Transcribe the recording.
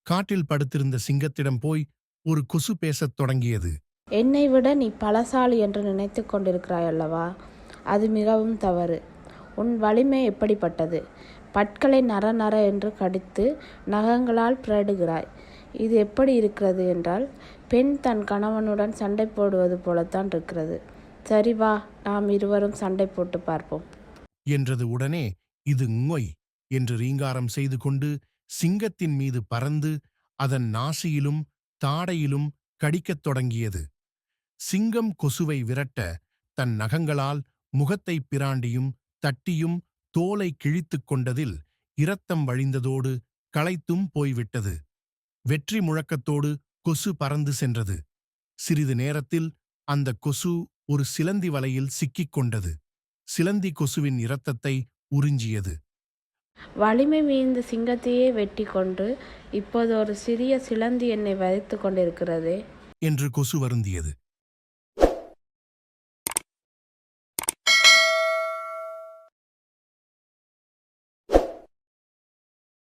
காட்டில் படுத்திருந்த சிங்கத்திடம் போய் ஒரு கொசு பேசத் தொடங்கியது. என்னை விட நீ பலசாலி என்று நினைத்து கொண்டிருக்கிறாய் அல்லவா? அது மிகவும் தவறு. உன் வலிமை எப்படிப்பட்டது? பற்களை நர நர என்று கடித்து நகங்களால் பிரடுகிறாய். இது எப்படி இருக்கிறது என்றால், பெண் தன் கணவனுடன் சண்டை போடுவது போலத்தான் இருக்கிறது. சரி வா, நாம் இருவரும் சண்டை போட்டு பார்ப்போம் என்றது. உடனே இது ங்ஒய் என்று ரீங்காரம் செய்து கொண்டு சிங்கத்தின் மீது பறந்து அதன் நாசியிலும் தாடையிலும் கடிக்கத் தொடங்கியது. சிங்கம் கொசுவை விரட்ட தன் நகங்களால் முகத்தை பிராண்டியும் தட்டியும் தோலை கிழித்துக் கொண்டதில் இரத்தம் வழிந்ததோடு களைத்தும் போய்விட்டது. வெற்றி முழக்கத்தோடு கொசு பறந்து சென்றது. சிறிது நேரத்தில் அந்த கொசு ஒரு சிலந்தி வலையில் சிக்கிக் கொண்டது. சிலந்தி கொசுவின் இரத்தத்தை உறிஞ்சியது. வலிமை மீந்த சிங்கத்தையே வெட்டி கொண்டு இப்போது ஒரு சிறிய சிலந்தி என்னை வதைத்து கொண்டிருக்கிறதே என்று கொசு வருந்தியது.